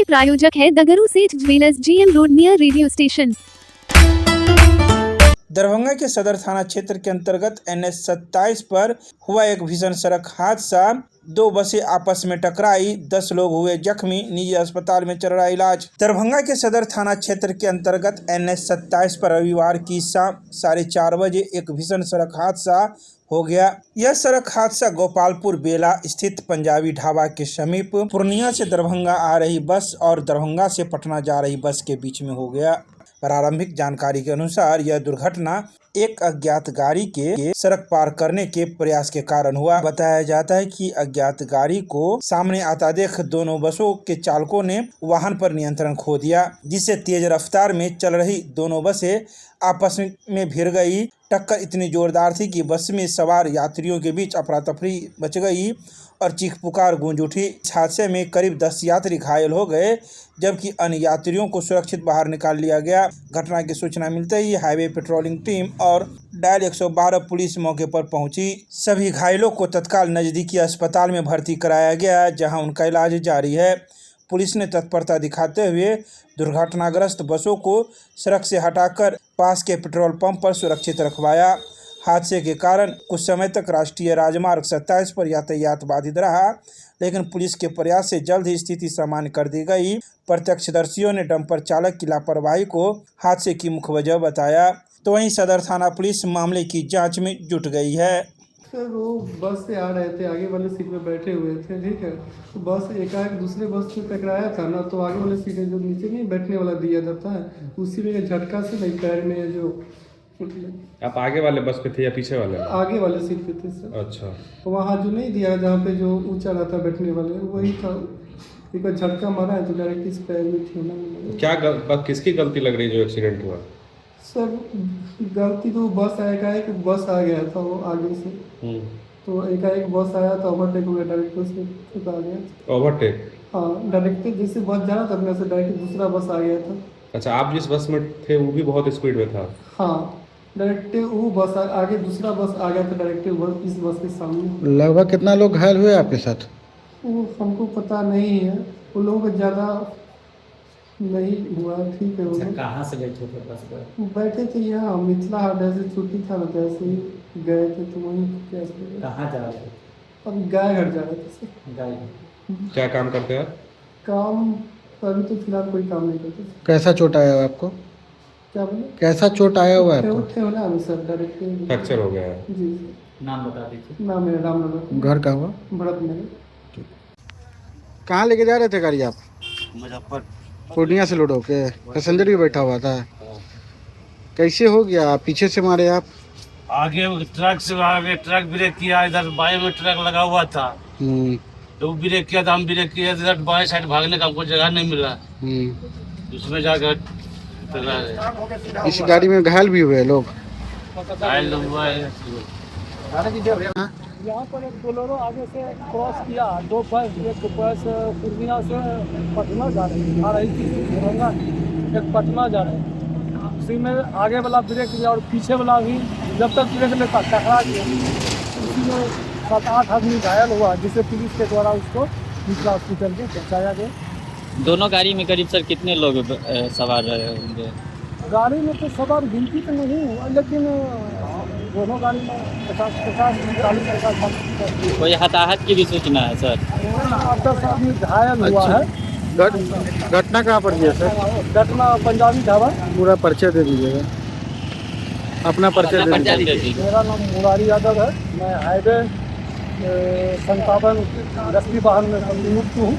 प्रायोजक है दगरू सेठ jewellers, GM road near radio station. Darbhanga के सदर थाना क्षेत्र के अंतर्गत NH 27 पर हुआ एक भीषण सड़क हादसा। 2 बसें आपस में टकराई, 10 लोग हुए जख्मी, निजी अस्पताल में चल रहा इलाज। दरभंगा के सदर थाना क्षेत्र के अंतर्गत NH 27 पर रविवार की शाम 4:30 बजे एक भीषण सड़क हादसा हो गया। यह सड़क हादसा गोपालपुर बेला स्थित पंजाबी ढाबा के समीप पूर्णिया से दरभंगा आ रही बस और दरभंगा से पटना जा रही बस के बीच में हो गया। प्रारंभिक जानकारी के अनुसार यह दुर्घटना एक अज्ञात गाड़ी के सड़क पार करने के प्रयास के कारण हुआ। बताया जाता है कि अज्ञात गाड़ी को सामने आता देख दोनों बसों के चालकों ने वाहन पर नियंत्रण खो दिया, जिससे तेज रफ्तार में चल रही दोनों बसें आपस में भिड़ गई। टक्कर इतनी जोरदार थी कि बस में सवार यात्रियों के बीच अफरा तफरी मच गई और चीख पुकार गूंज उठी। इस हादसे में करीब 10 यात्री घायल हो गए, जबकि अन्य यात्रियों को सुरक्षित बाहर निकाल लिया गया। घटना की सूचना मिलते ही हाईवे पेट्रोलिंग टीम और डायल 112 पुलिस मौके पर पहुंची। सभी घायलों को तत्काल नजदीकी अस्पताल में भर्ती कराया गया, जहां उनका इलाज जारी है। पुलिस ने तत्परता दिखाते हुए दुर्घटनाग्रस्त बसों को सड़क से हटाकर पास के पेट्रोल पंप पर सुरक्षित रखवाया। हादसे के कारण कुछ समय तक राष्ट्रीय राजमार्ग 27 पर यातायात बाधित रहा, लेकिन पुलिस के प्रयास से जल्द ही स्थिति सामान्य कर दी गई। प्रत्यक्षदर्शियों ने डंपर चालक की लापरवाही को हादसे की मुख्य वजह बताया। तो वहीं सदर थाना पुलिस मामले की जांच में जुट गई है। सर वो बस से आ रहे थे, आगे वाले सीट में बैठे हुए थे, ठीक है। तो बस एकाएक दूसरे बस से टकराया था ना, तो आगे वाले सीट जो नीचे नहीं बैठने वाला दिया जाता है, उसी में झटका से नहीं पैर में जो। आप आगे वाले बस पे थे या पीछे वाले? आगे वाले सीट पे थे सर। अच्छा। तो वहाँ जो नहीं दिया, जहाँ पे जो ऊंचा रहता बैठने वाले, वही था। एक बार झटका मारा है तो डायरेक्ट इस पैर में ठेना। क्या किसकी गलती लग रही है जो एक्सीडेंट हुआ? सर गलती तो बस एकाएक बस आ गया था वो आगे से, तो एकाएक बस आया तो ओवरटेक हो गया, डायरेक्ट उसमें आ गया। ओवरटेक? हाँ, डायरेक्ट जैसे बस जा रहा था अपने से डायरेक्ट दूसरा बस आ गया था। अच्छा, आप जिस बस में थे वो भी बहुत स्पीड में था? हाँ, डायरेक्ट वो बस आगे दूसरा बस आ गया था, डायरेक्ट इस बस के सामने। लगभग कितना लोग घायल हुए आपके साथ? वो हमको पता नहीं है, वो लोग ज़्यादा नहीं हुआ, ठीक है। वो कहाँ से बैठे थे बस पर? बैठे थे यहाँ मिथिला हाट, ऐसे छुट्टी था ना, तो ऐसे ही गए थे, तो वहीं कैसे। कहाँ जा रहे थे? अब गाय घर जा रहे थे सर। गाय? क्या काम करते हैं? काम अभी तो फिलहाल कोई काम नहीं करते। कैसा चोट आया हुआ आपको? क्या बोले? कैसा चोट आया हुआ है आपको? उठे होना अभी सर, डायरेक्ट फ्रैक्चर हो गया है? जी। नाम बता दीजिए। नाम है रामनगर। घर का हुआ? भरत नगर। कहाँ लेके जा रहे थे गाड़ी आप? मुजफ्फर। पूर्णिया से लोड होके पैसेंजर भी बैठा हुआ था। कैसे हो गया? पीछे से मारे आप? आगे ट्रक से आगे ट्रक ब्रेक किया, इधर बाएं में ट्रक लगा हुआ था, तो वो ब्रेक किया तो हम ब्रेक किया, इधर बाएं साइड भागने का हमको जगह नहीं मिला, उसमें जाकर टकरा गए। इस गाड़ी में घायल भी हुए लोग? घायल हुआ है। यहाँ पर एक बोलेरो आगे से क्रॉस किया, 2 बस, एक बस पूर्णिया से पटना जा रही थी, दरभंगा, एक पटना जा रहे। उसी में आगे वाला ब्रेक किया और पीछे वाला भी जब तक ब्रेक लेता टकरा गया। उसी में 7-8 आदमी घायल हुआ, जिसे पुलिस के द्वारा उसको दूसरा हॉस्पिटल में पहुँचाया गया। दोनों गाड़ी में करीब सर कितने लोग सवार रहे होंगे? गाड़ी में तो सवार गिनती तो नहीं हुआ, लेकिन दोनों गाड़ी में 50-40 कोई हताहत की भी सूचना है सर? 8-10 आदमी घायल हुआ है। घटना कहाँ पर है सर? घटना पंजाबी ढाबा। पूरा परिचय दे दीजिएगा, अपना परिचय दे दीजिए। मेरा नाम मुरारी यादव है, मैं हाईवे 57 गश्ती वाहन में संयुक्त हूँ।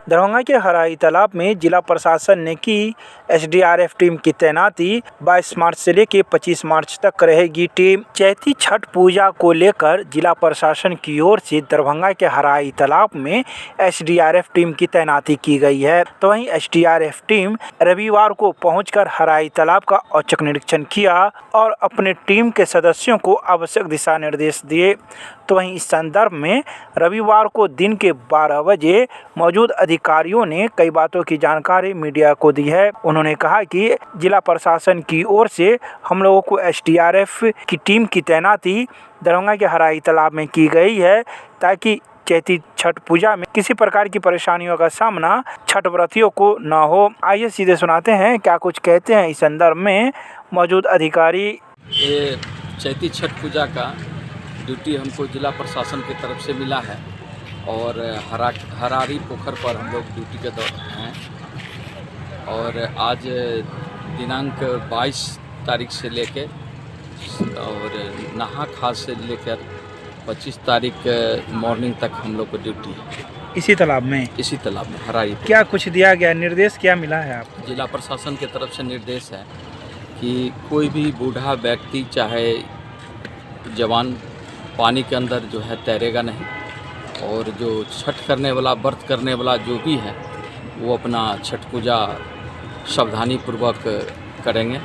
दरभंगा के हराई तालाब में जिला प्रशासन ने की SDRF टीम की तैनाती। 22 मार्च से लेकर 25 मार्च तक रहेगी टीम। चैती छठ पूजा को लेकर जिला प्रशासन की ओर से दरभंगा के हराई तालाब में SDRF टीम की तैनाती की गई है। तो वहीं SDRF टीम रविवार को पहुंचकर हराई तालाब का औचक निरीक्षण किया और अपने टीम के सदस्यों को आवश्यक दिशा निर्देश दिए। तो वहीं इस संदर्भ में रविवार को दिन के 12 बजे मौजूद अधिकारियों ने कई बातों की जानकारी मीडिया को दी है। उन्होंने कहा कि जिला प्रशासन की ओर से हम लोगों को SDRF की टीम की तैनाती दरभंगा के हराई तालाब में की गई है, ताकि चैती छठ पूजा में किसी प्रकार की परेशानियों का सामना छठ व्रतियों को न हो। आइए सीधे सुनाते हैं क्या कुछ कहते हैं इस संदर्भ में मौजूद अधिकारी। ये चैती छठ पूजा का ड्यूटी हमको जिला प्रशासन की तरफ से मिला है और हरारी पोखर पर हम लोग ड्यूटी के दौर हैं और आज दिनांक 22 तारीख से लेके और नहा खास से लेकर 25 तारीख मॉर्निंग तक हम लोग को ड्यूटी है इसी तालाब में हरारी। क्या कुछ दिया गया निर्देश, क्या मिला है आपको? जिला प्रशासन की तरफ से निर्देश है कि कोई भी बूढ़ा व्यक्ति चाहे जवान पानी के अंदर जो है तैरेगा नहीं और जो छठ करने वाला व्रत करने वाला जो भी है वो अपना छठ पूजा सावधानी पूर्वक करेंगे।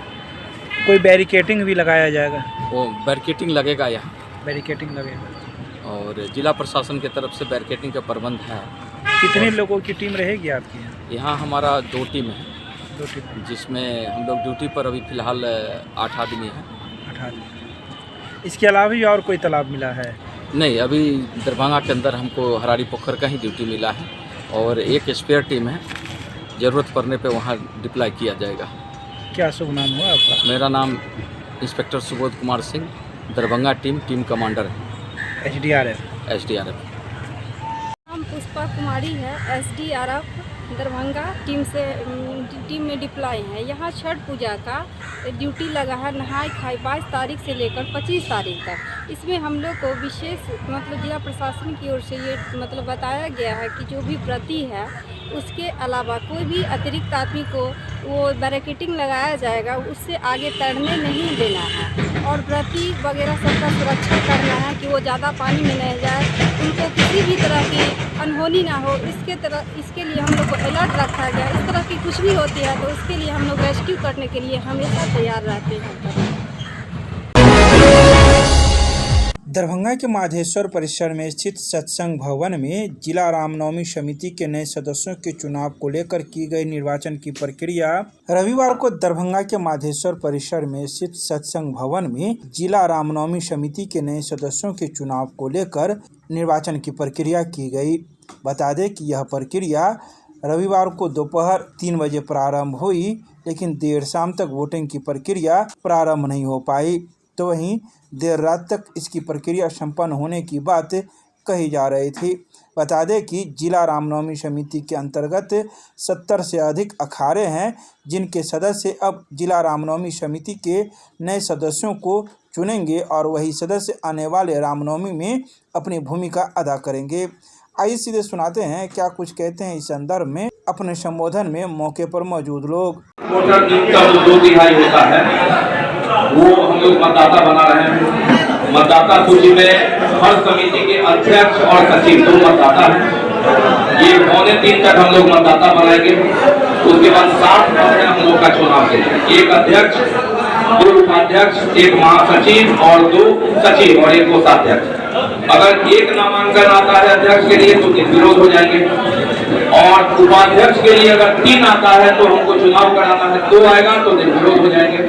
कोई बैरिकेटिंग भी लगाया जाएगा? वो बैरिकेटिंग लगेगा यहाँ, बैरिकेटिंग लगेगा और जिला प्रशासन की तरफ से बैरिकेटिंग का प्रबंध है। कितने लोगों की टीम रहेगी आपकी यहाँ? यहाँ हमारा 2 टीम है, 2 टीम, जिसमें हम लोग ड्यूटी पर अभी फ़िलहाल 8 आदमी हैं। 8 आदमी। इसके अलावा भी और कोई तालाब मिला है? नहीं, अभी दरभंगा के अंदर हमको हरारी पोखर का ही ड्यूटी मिला है और एक स्पेयर टीम है, ज़रूरत पड़ने पे वहाँ डिप्लॉय किया जाएगा। क्या शुभ नाम हुआ आपका? मेरा नाम inspector Subodh Kumar Singh, Darbhanga team commander है, SDRF। हम पुष्पा कुमारी है, SDRF दरभंगा टीम में डिप्लॉय है। यहाँ छठ पूजा का ड्यूटी लगा है नहाई खाई 22 तारीख से लेकर 25 तारीख तक। इसमें हम लोग को विशेष जिला प्रशासन की ओर से ये बताया गया है कि जो भी व्रती है उसके अलावा कोई भी अतिरिक्त आदमी को वो बैरिकेटिंग लगाया जाएगा, उससे आगे तैरने नहीं देना है और व्रती वगैरह सबका सुरक्षा करना है कि वो ज़्यादा पानी में नहीं जाए, उनको किसी भी तरह की अनहोनी ना हो। इसके लिए हम लोग को अलर्ट रखा गया। इस तरह की कुछ भी होती है तो उसके लिए हम लोग रेस्क्यू करने के लिए हमेशा तैयार रहते हैं। दरभंगा के माधेश्वर परिसर में स्थित सत्संग भवन में जिला रामनवमी समिति के नए सदस्यों के चुनाव को लेकर की गई निर्वाचन की प्रक्रिया। रविवार को दरभंगा के माधेश्वर परिसर में स्थित सत्संग भवन में जिला रामनवमी समिति के नए सदस्यों के चुनाव को लेकर निर्वाचन की प्रक्रिया की गई। बता दें कि यह प्रक्रिया रविवार को दोपहर 3 बजे प्रारंभ हुई, लेकिन देर शाम तक वोटिंग की प्रक्रिया प्रारंभ नहीं हो पाई, तो वहीं देर रात तक इसकी प्रक्रिया संपन्न होने की बात कही जा रही थी। बता दें कि जिला रामनवमी समिति के अंतर्गत 70 से अधिक अखाड़े हैं, जिनके सदस्य अब जिला रामनवमी समिति के नए सदस्यों को चुनेंगे और वही सदस्य आने वाले रामनवमी में अपनी भूमिका अदा करेंगे। आइए सीधे सुनाते हैं क्या कुछ कहते हैं इस संदर्भ में अपने संबोधन में मौके पर मौजूद लोग। वोटर का जो 2/3 होता है वो हम लोग मतदाता बना रहे हैं। मतदाता सूची में हर समिति के अध्यक्ष और सचिव 2 मतदाता हैं। ये 2:45 तक हम लोग मतदाता बनाएंगे। उसके बाद 7 पद हम लोग का चुनाव के लिए, 1 अध्यक्ष, 2 उपाध्यक्ष, 1 महासचिव और 2 सचिव और 1 कोषाध्यक्ष। अगर 1 नामांकन आता है अध्यक्ष के लिए तो निर्विरोध हो जाएंगे और उपाध्यक्ष के लिए अगर 3 आता है तो हमको चुनाव कराना है, 2 आएगा तो निर्विरोध हो जाएंगे।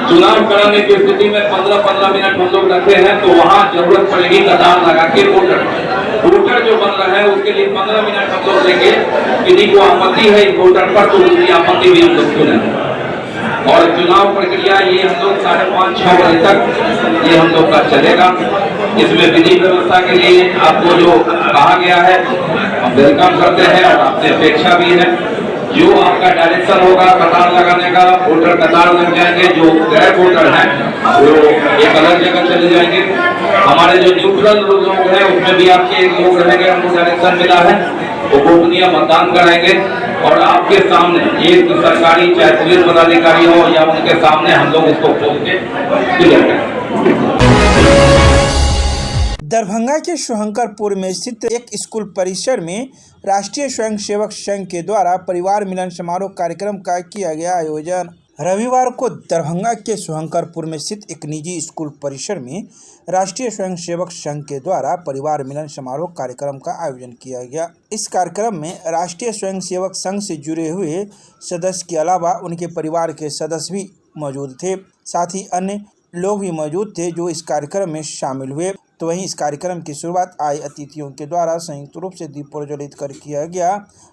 चुनाव कराने की स्थिति में 15-15 मिनट हम लोग रखते हैं तो वहाँ जरूरत पड़ेगी कतार लगा के वोटर जो बन रहा है उसके लिए 15 मिनट हम लोग देंगे। किसी को आपत्ति है इस वोटर पर तो उसकी आपत्ति भी हम लोग सुनेंगे और चुनाव प्रक्रिया ये हम लोग 5:30-6 बजे तक ये हम लोग का चलेगा। इसमें विधि व्यवस्था के लिए आपको जो कहा गया है हम वेलकम करते हैं और आपसे अपेक्षा भी है। जो आपका डायरेक्शन होगा कतार लगाने का, वोटर कतार लग जाएंगे। जो गैर वोटर हैं वो एक अलग जगह चले जाएंगे। हमारे जो न्यूट्रल लोग हैं उसमें भी आपके लोग रहेंगे, हमको डायरेक्शन मिला है, वो गोपनीय मतदान कराएंगे और आपके सामने एक सरकारी चाहे पुलिस पदाधिकारी हो या उनके सामने हम लोग इसको खोल के क्लियर करेंगे। दरभंगा के शुभंकरपुर में स्थित एक स्कूल परिसर में राष्ट्रीय स्वयंसेवक संघ के द्वारा परिवार मिलन समारोह कार्यक्रम का किया गया आयोजन। रविवार को दरभंगा के शुभंकरपुर में स्थित एक निजी स्कूल परिसर में राष्ट्रीय स्वयंसेवक संघ के द्वारा परिवार मिलन समारोह कार्यक्रम का आयोजन किया गया। इस कार्यक्रम में राष्ट्रीय स्वयंसेवक संघ से जुड़े हुए सदस्य के अलावा उनके परिवार के सदस्य भी मौजूद थे, साथ ही अन्य लोग भी मौजूद थे जो इस कार्यक्रम में शामिल हुए। तो वहीं इस कार्यक्रम की शुरुआत आए अतिथियों के द्वारा संयुक्त रूप से दीप प्रज्वलित कर किया गया।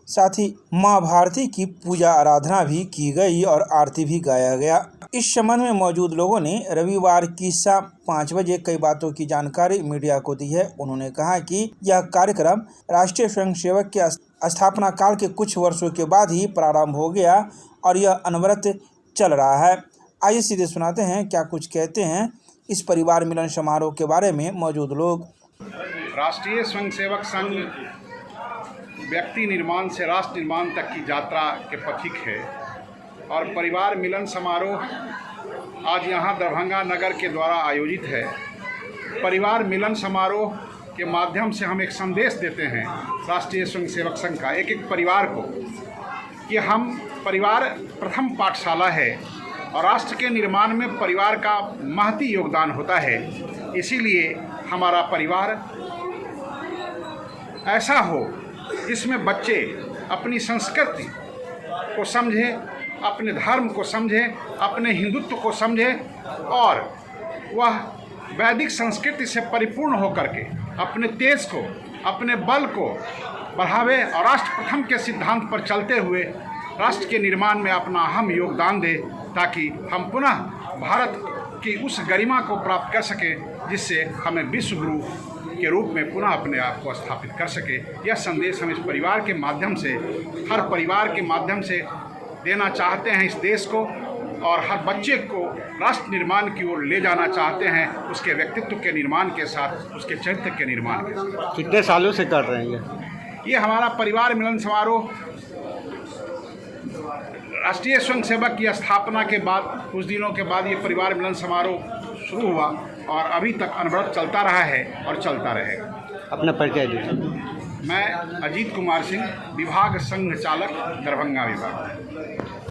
साथ ही मां भारती की पूजा आराधना भी की गई और आरती भी गाया गया। इस संबंध में मौजूद लोगों ने रविवार की शाम 5 बजे कई बातों की जानकारी मीडिया को दी है। उन्होंने कहा कि यह कार्यक्रम राष्ट्रीय स्वयंसेवक के स्थापना काल के कुछ वर्षों के बाद ही प्रारंभ हो गया और यह अनवरत चल रहा है। आइए सीधे सुनाते हैं क्या कुछ कहते हैं इस परिवार मिलन समारोह के बारे में मौजूद लोग। राष्ट्रीय स्वयंसेवक संघ व्यक्ति निर्माण से राष्ट्र निर्माण तक की यात्रा के पथिक है और परिवार मिलन समारोह आज यहाँ दरभंगा नगर के द्वारा आयोजित है। परिवार मिलन समारोह के माध्यम से हम एक संदेश देते हैं राष्ट्रीय स्वयंसेवक संघ का एक परिवार को कि हम परिवार प्रथम पाठशाला है और राष्ट्र के निर्माण में परिवार का महती योगदान होता है। इसीलिए हमारा परिवार ऐसा हो जिसमें बच्चे अपनी संस्कृति को समझें, अपने धर्म को समझें, अपने हिंदुत्व को समझें और वह वैदिक संस्कृति से परिपूर्ण होकर के अपने तेज को, अपने बल को बढ़ावे और राष्ट्र प्रथम के सिद्धांत पर चलते हुए राष्ट्र के निर्माण में अपना अहम योगदान दे, ताकि हम पुनः भारत की उस गरिमा को प्राप्त कर सकें जिससे हमें विश्व गुरु के रूप में पुनः अपने आप को स्थापित कर सके। यह संदेश हम इस परिवार के माध्यम से, हर परिवार के माध्यम से देना चाहते हैं इस देश को और हर बच्चे को राष्ट्र निर्माण की ओर ले जाना चाहते हैं, उसके व्यक्तित्व के निर्माण के साथ, उसके चरित्र के निर्माण के साथ। कितने सालों से कर रहे हैं ये हमारा परिवार मिलन समारोह राष्ट्रीय स्वयंसेवक की स्थापना के बाद कुछ दिनों के बाद ये परिवार मिलन समारोह शुरू हुआ और अभी तक अनवरत चलता रहा है और चलता रहेगा। अपना परिचय दीजिए। मैं अजीत कुमार सिंह, विभाग संघ चालक, दरभंगा विभाग।